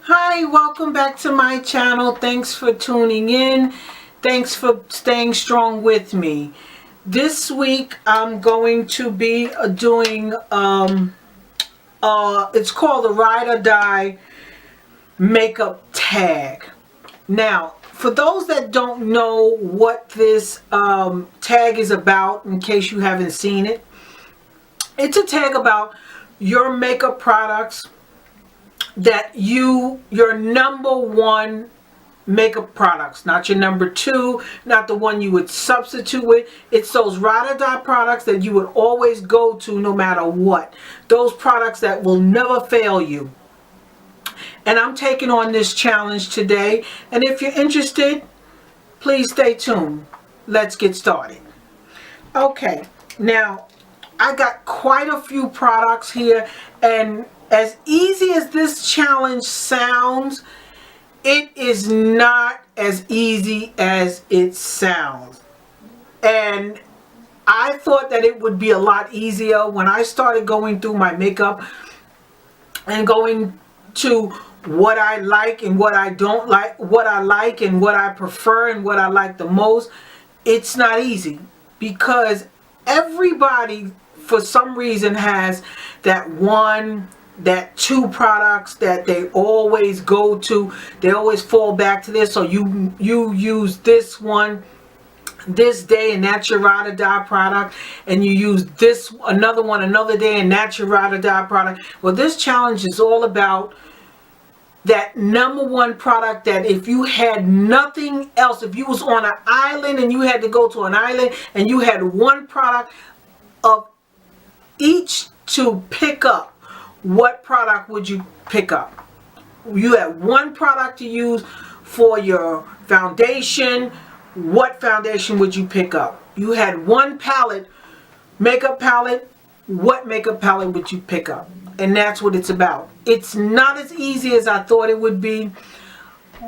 Hi, welcome back to my channel. Thanks for tuning in. Thanks for staying strong with me. This week I'm going to be doing it's called the Ride or Die makeup tag. Now, for those that don't know what this tag is about, in case you haven't seen it, it's a tag about your makeup products that your number one makeup products, not your number two, not the one you would substitute with. It's those ride or die products that you would always go to no matter what. Those products that will never fail you. And I'm taking on this challenge today. And if you're interested, please stay tuned. Let's get started. Okay, now I got quite a few products here, and as easy as this challenge sounds, it is not as easy as it sounds. And I thought that it would be a lot easier when I started going through my makeup and going to what I like and what I don't like, what I like and what I prefer and what I like the most. It's not easy because everybody for some reason has that one, that two products that they always go to. They always fall back to this. So you use this one this day and that's your ride or die product, and you use this another one another day and that's your ride or die product. Well, this challenge is all about that number one product that if you had nothing else, if you was on an island and you had to go to an island and you had one product of each to pick up, what product would you pick up? You had one product to use for your foundation. What foundation would you pick up? You had one palette, makeup palette. What makeup palette would you pick up? And that's what it's about. It's not as easy as I thought it would be,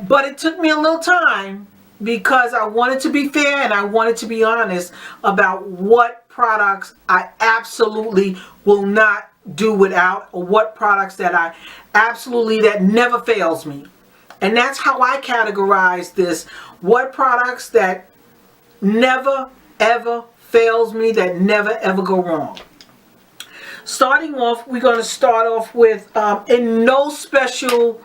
but it took me a little time because I wanted to be fair and I wanted to be honest about what products I absolutely will not do without, or what products that I absolutely, that never fails me. And that's how I categorize this. What products that never ever fails me, that never ever go wrong. Starting off, we're going to start off with in no special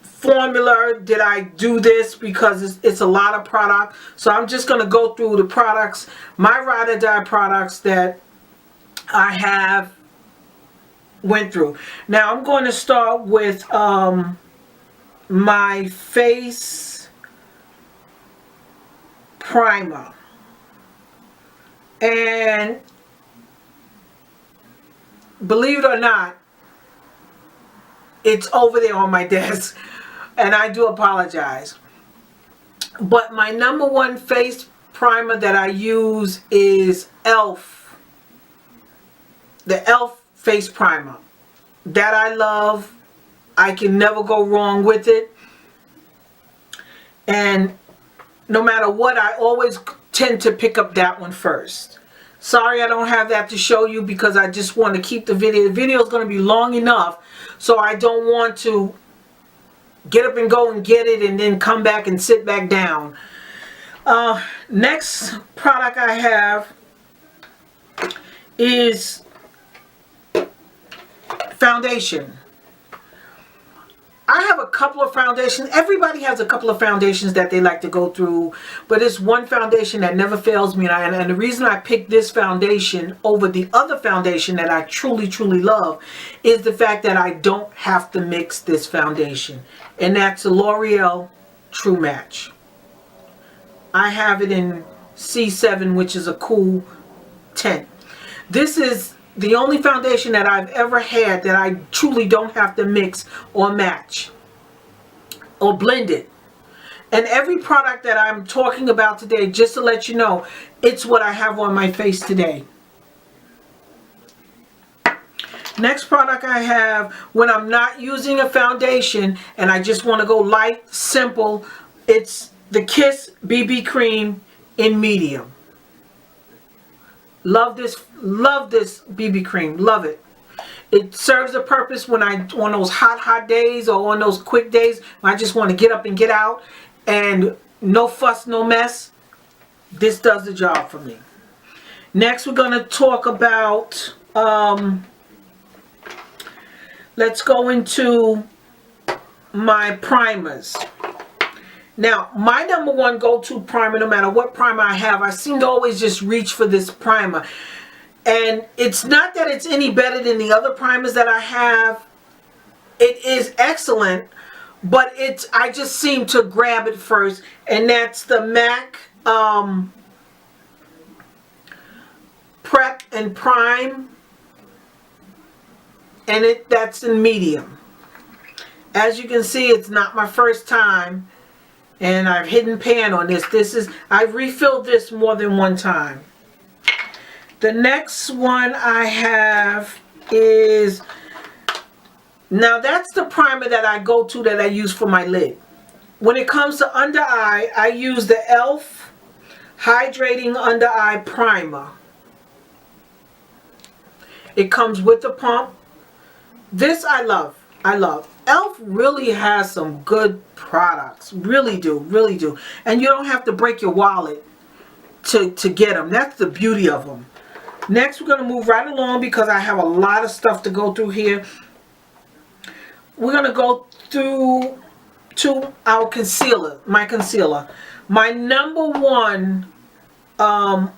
formula did I do this because it's a lot of product. So I'm just going to go through the products, my ride or die products that I have went through. Now I'm going to start with my face primer, and believe it or not, it's over there on my desk, and I do apologize. But my number one face primer that I use is the e.l.f. face primer. That I love. I can never go wrong with it. And no matter what, I always tend to pick up that one first. Sorry I don't have that to show you because I just want to keep the video. The video is going to be long enough, so I don't want to get up and go and get it and then come back and sit back down. Next product I have is foundation. I have a couple of foundations. Everybody has a couple of foundations that they like to go through, but it's one foundation that never fails me. And the reason I picked this foundation over the other foundation that I truly, truly love is the fact that I don't have to mix this foundation. And that's a L'Oreal True Match. I have it in C7, which is a cool tint. This is the only foundation that I've ever had that I truly don't have to mix or match or blend it. And every product that I'm talking about today, just to let you know, it's what I have on my face today. Next product I have, when I'm not using a foundation and I just want to go light, simple, it's the Kiss BB Cream in medium. Love this BB cream. Love it. It serves a purpose when on those hot days or on those quick days when I just want to get up and get out and no fuss, no mess. This does the job for me. Next, we're going to talk about, let's go into my primers. Now, my number one go-to primer, no matter what primer I have, I seem to always just reach for this primer. And it's not that it's any better than the other primers that I have. It is excellent, but I just seem to grab it first. And that's the MAC Prep and Prime. And that's in medium. As you can see, it's not my first time. And I've hidden pan on this. I've refilled this more than one time. The next one I have is, now that's the primer that I go to that I use for my lid. When it comes to under eye, I use the e.l.f. Hydrating Under Eye Primer. It comes with the pump. This I love. I love. e.l.f. really has some good products. Really do. Really do. And you don't have to break your wallet to get them. That's the beauty of them. Next, we're going to move right along because I have a lot of stuff to go through here. We're going to go through to our concealer, my concealer. My number one brow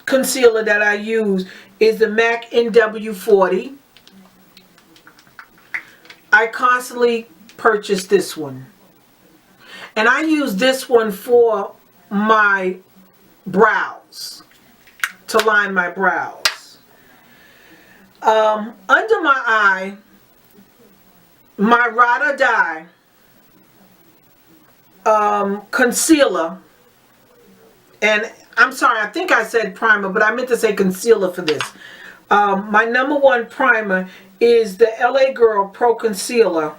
concealer that I use is the MAC NW40. I constantly purchase this one. And I use this one for my brows, to line my brows. Under my eye, my Ride or Die concealer, and I'm sorry, I think I said primer, but I meant to say concealer for this. My number one primer is the LA Girl Pro Concealer.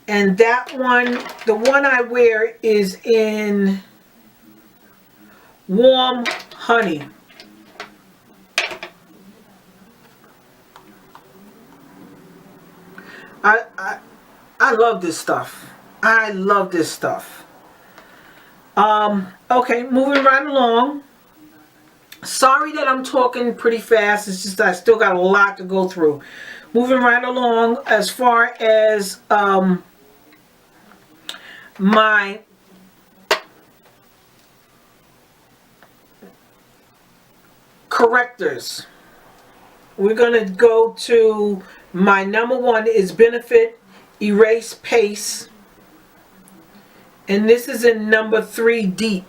And that one, the one I wear is in Warm Honey. I love this stuff. I love this stuff. Okay, moving right along. Sorry that I'm talking pretty fast. It's just I still got a lot to go through. Moving right along, as far as my correctors. We're going to go to my number one is Benefit Erase Paste. And this is in number 3 Deep.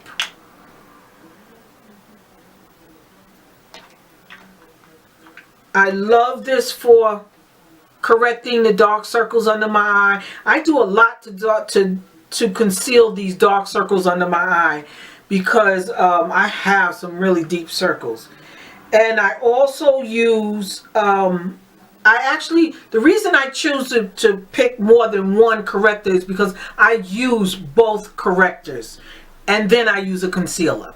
I love this for correcting the dark circles under my eye. I do a lot to conceal these dark circles under my eye because I have some really deep circles. And I also use, the reason I choose to pick more than one corrector is because I use both correctors. And then I use a concealer.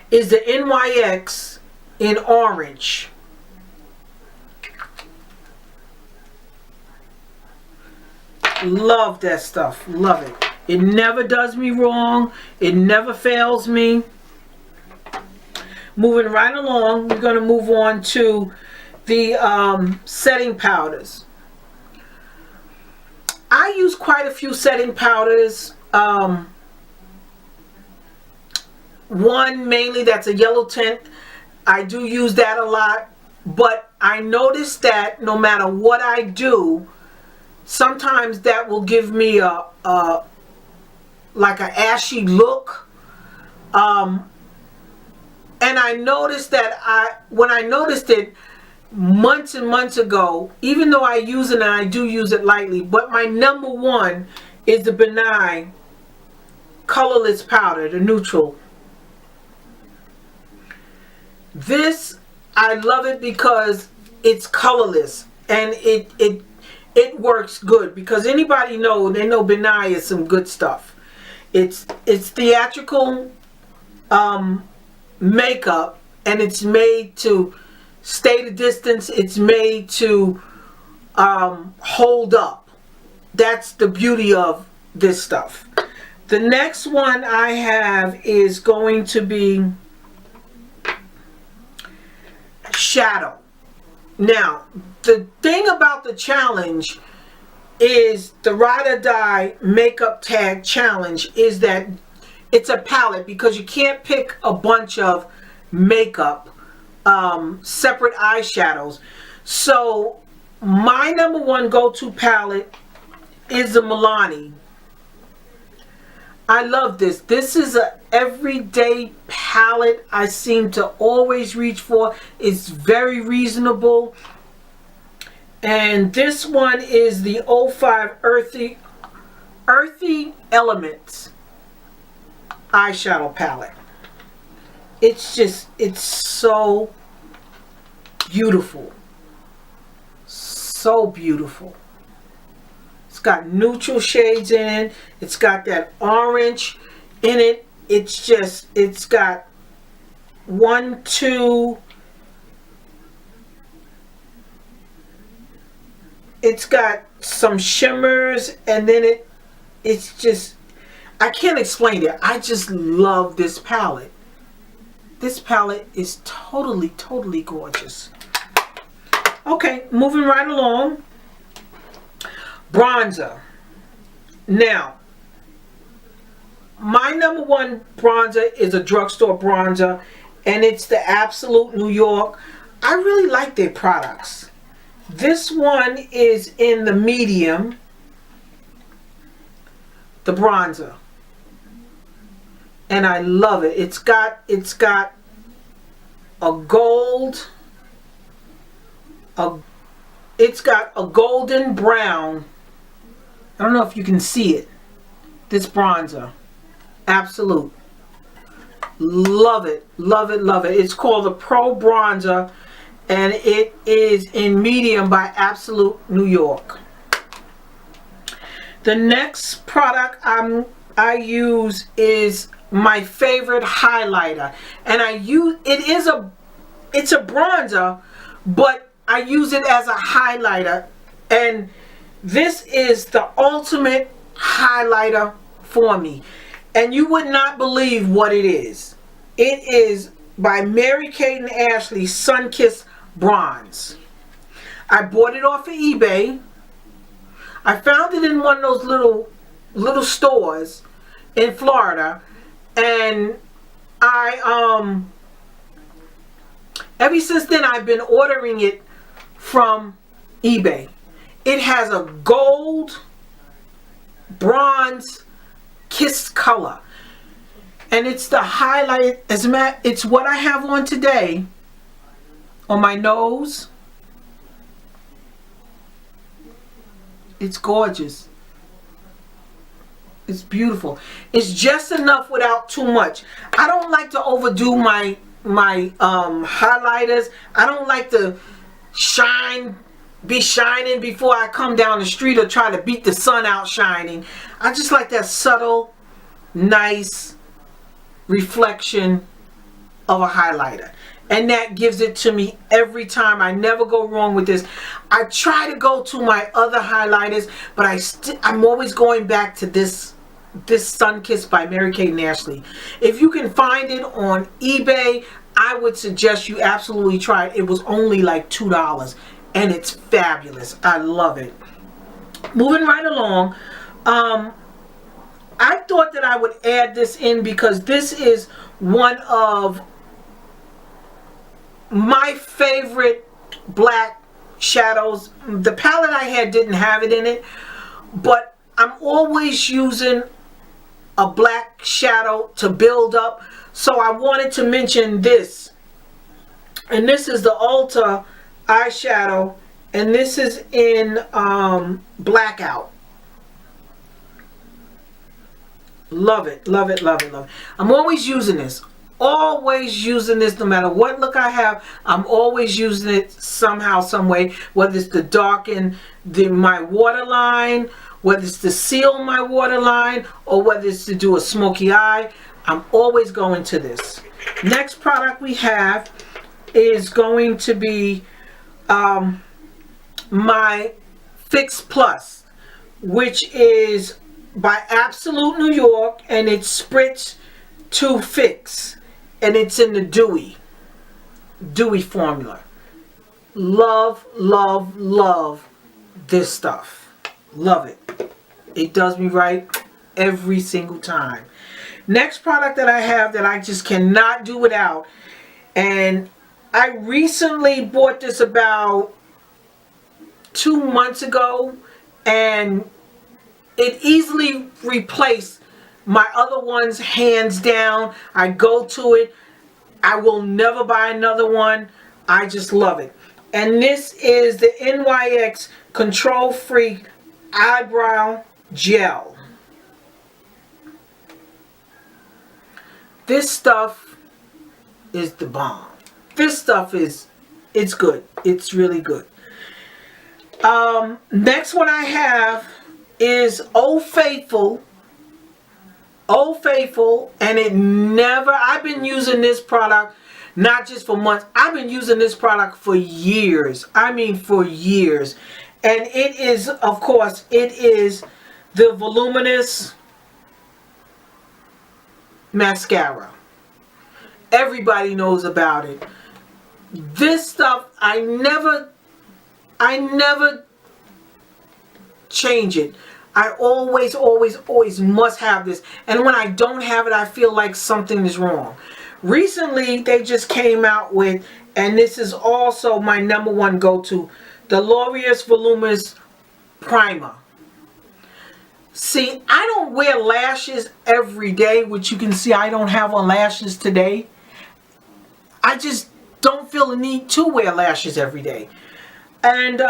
Is the NYX in orange. Love that stuff. Love it. It never does me wrong. It never fails me. Moving right along, we're going to move on to the setting powders. I use quite a few setting powders. One mainly that's a yellow tint. I do use that a lot. But I noticed that no matter what I do, sometimes that will give me like an ashy look. And I noticed that when I noticed it months and months ago, even though I use it and I do use it lightly, but my number one is the Benign colorless powder, the neutral. This, I love it because it's colorless and it works good, because anybody they know Benign is some good stuff. It's theatrical makeup and it's made to stay the distance. It's made to hold up. That's the beauty of this stuff. The next one I have is going to be shadow. Now, the thing about the challenge is the Ride or Die Makeup Tag Challenge is that it's a palette, because you can't pick a bunch of makeup, separate eyeshadows. So my number one go-to palette is the Milani. I love this. This is a everyday palette I seem to always reach for. It's very reasonable. And this one is the 05 Earthy Elements eyeshadow palette. It's so beautiful. So beautiful. It's got neutral shades in it. It's got that orange in it. It's got 1, 2. It's got some shimmers, and then it's just, I can't explain it. I just love this palette. This palette is totally, totally gorgeous. Okay, moving right along. Bronzer. Now, my number one bronzer is a drugstore bronzer, and it's the Absolute New York. I really like their products. This one is in the medium, the bronzer, and I love it. It's got a gold, it's got a golden brown. I don't know if you can see it. This bronzer, Absolute, love it, love it, love it. It's called the Pro Bronzer, and it is in medium by Absolute New York. The next product I use is my favorite highlighter, and it's a bronzer, but I use it as a highlighter, and this is the ultimate highlighter for me, and you would not believe what it is. It is by Mary-Kate and Ashley Sun-Kissed Bronze. I bought it off of eBay. I found it in one of those little stores in Florida, and I ever since then I've been ordering it from eBay. It has a gold bronze kissed color, and it's the highlight. It's what I have on today on my nose. It's gorgeous. It's beautiful. It's just enough without too much. I don't like to overdo my highlighters. I don't like to be shining before I come down the street or try to beat the sun out shining. I just like that subtle, nice reflection of a highlighter, and that gives it to me every time. I never go wrong with this. I try to go to my other highlighters, but I'm always going back to this Sun-Kissed by Mary-Kate and Ashley. If you can find it on eBay, I would suggest you absolutely try it. It was only like $2, and it's fabulous. I love it. Moving right along, I thought that I would add this in because this is one of my favorite black shadows. The palette I had didn't have it in it, but I'm always using a black shadow to build up, so I wanted to mention this. And this is the Ulta eyeshadow, and this is in Blackout. Love it, love it, love it, love it. I'm always using this. Always using this, no matter what look I have. I'm always using it somehow, some way. Whether it's to darken my waterline, whether it's to seal my waterline, or whether it's to do a smoky eye. I'm always going to this. Next product we have is going to be my Fix Plus, which is by Absolute New York, and it's Spritz to Fix, and it's in the dewy formula. Love, love, love this stuff. Love it. It does me right every single time. Next product that I have that I just cannot do without, and I recently bought this about 2 months ago, and it easily replaced my other ones hands down. I go to it. I will never buy another one. I just love it. And this is the NYX Control Free Eyebrow Gel. This stuff is the bomb. This stuff it's good. It's really good. Next one I have is Old Faithful. Old Faithful, and I've been using this product not just for months. I've been using this product for years. I mean for years. And it is, of course, it is the Voluminous Mascara. Everybody knows about it. This stuff, I never change it. I always must have this. And when I don't have it, I feel like something is wrong. Recently, they just came out with, and this is also my #1 go-to, the L'Oreal Voluminous Primer. See, I don't wear lashes every day, which you can see I don't have on lashes today. I just don't feel the need to wear lashes every day. And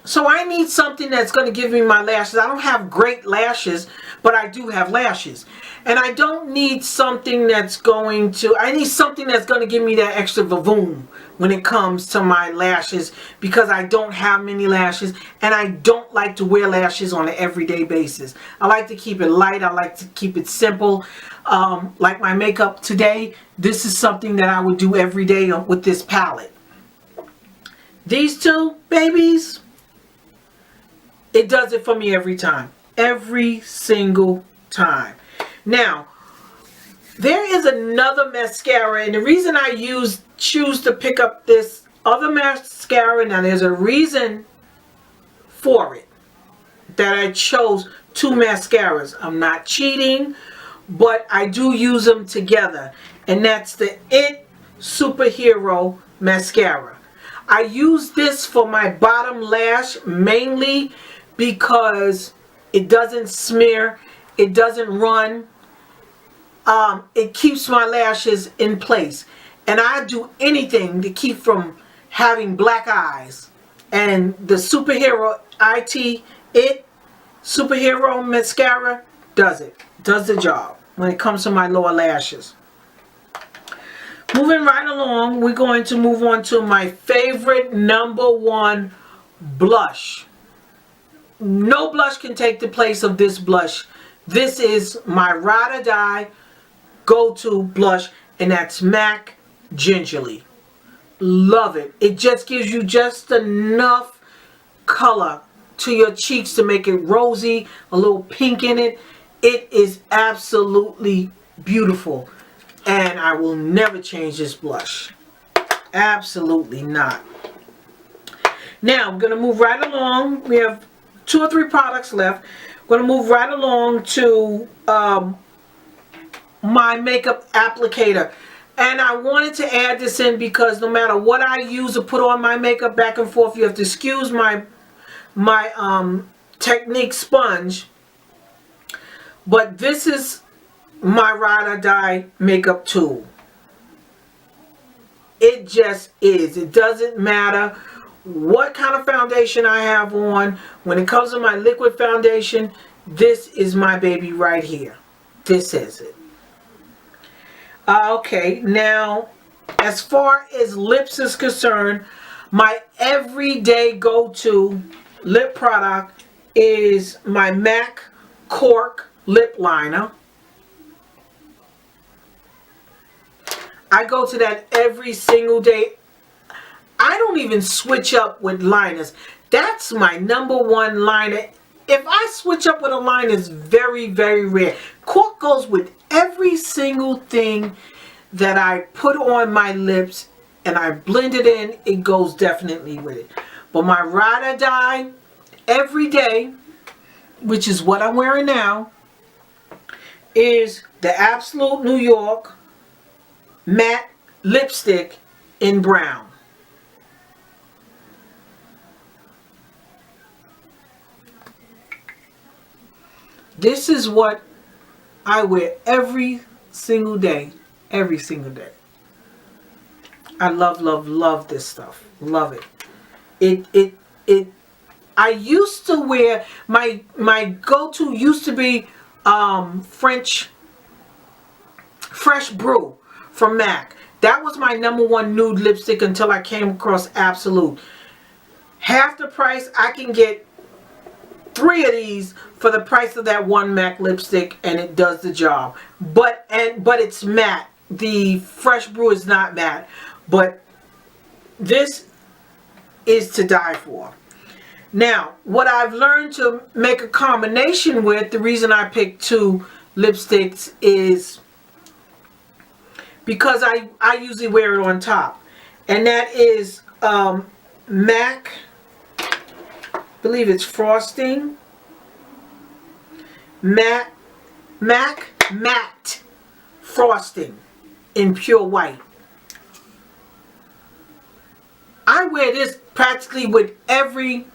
so I need something that's going to give me my lashes. I don't have great lashes, but I do have lashes. And I don't need something that's going to, I need something that's going to give me that extra vavoom when it comes to my lashes, because I don't have many lashes and I don't like to wear lashes on an everyday basis. I like to keep it light. I like to keep it simple. Like my makeup today, this is something that I would do every day with this palette. These two babies, it does it for me every time. Every single time. Now, there is another mascara, and the reason I choose to pick up this other mascara, now there's a reason for it that I chose 2 mascaras. I'm not cheating, but I do use them together, and that's the It Superhero Mascara. I use this for my bottom lash mainly because it doesn't smear, it doesn't run, it keeps my lashes in place. And I do anything to keep from having black eyes. And the Superhero It Superhero Mascara does it. Does the job when it comes to my lower lashes. Moving right along, we're going to move on to my favorite #1 blush. No blush can take the place of this blush. This is my ride or die go-to blush, and that's MAC Gingerly. Love it. It just gives you just enough color to your cheeks to make it rosy, a little pink in it. It is absolutely beautiful, and I will never change this blush. Absolutely not. Now I'm going to move right along. We have 2 or 3 products left. I'm going to move right along to my makeup applicator. And I wanted to add this in because no matter what I use to put on my makeup back and forth, you have to excuse my Technique sponge. But this is my ride or die makeup tool. It just is. It doesn't matter what kind of foundation I have on. When it comes to my liquid foundation, this is my baby right here. This is it. Okay, now as far as lips is concerned, my everyday go-to lip product is my MAC Cork lip liner. I go to that every single day. I don't even switch up with liners. That's my number one liner. If I switch up with a liner, it's very, very rare. Cork goes with every single thing that I put on my lips and I blend it in. It goes definitely with it. But my ride or die every day, which is what I'm wearing now, is the Absolute New York matte lipstick in brown. This is what I wear every single day. Every single day. I love, love, love this stuff. Love it. I used to wear, my go-to used to be Fresh Brew from MAC. That was my number one nude lipstick until I came across Absolute. Half the price, I can get 3 of these for the price of that one MAC lipstick, and it does the job. But it's matte. The Fresh Brew is not matte, but this is to die for. Now, what I've learned to make a combination with, the reason I picked 2 lipsticks is because I usually wear it on top, and that is MAC, I believe it's Frosting Matte Frosting in pure white. I wear this practically with every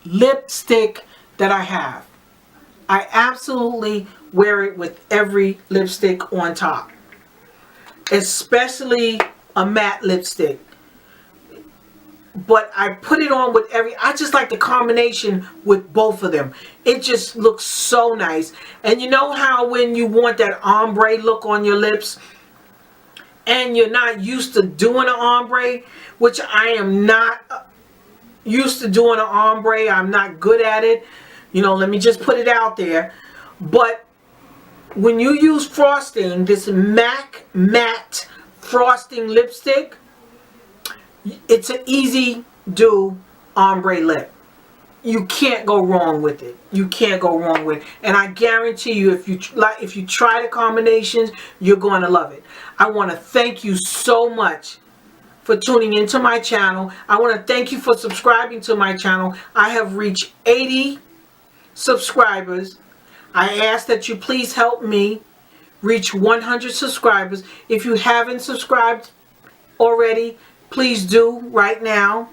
lipstick that I have. I absolutely wear it with every lipstick on top, especially a matte lipstick. But I put it on with I just like the combination with both of them. It just looks so nice. And you know how when you want that ombre look on your lips and you're not used to doing an ombre, which I am not used to doing an ombre. I'm not good at it. You know, let me just put it out there. But when you use frosting, this MAC matte frosting lipstick, it's an easy do ombre lip. You can't go wrong with it. You can't go wrong with it. And I guarantee you, if you try the combinations, you're going to love it. I want to thank you so much for tuning into my channel. I want to thank you for subscribing to my channel. I have reached 80 subscribers. I ask that you please help me reach 100 subscribers. If you haven't subscribed already, please do right now.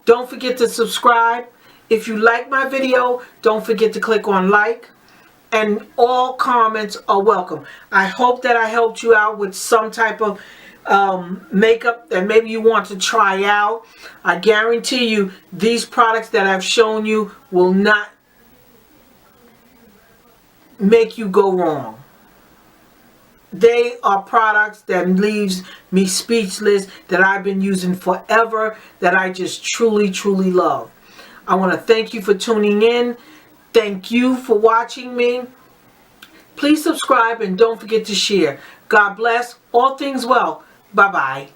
Don't forget to subscribe. If you like my video, don't forget to click on like. And all comments are welcome. I hope that I helped you out with some type of makeup that maybe you want to try out. I guarantee you these products that I've shown you will not make you go wrong. They are products that leaves me speechless, that I've been using forever, that I just truly, truly love. I want to thank you for tuning in. Thank you for watching me. Please subscribe and don't forget to share. God bless. All things well. Bye-bye.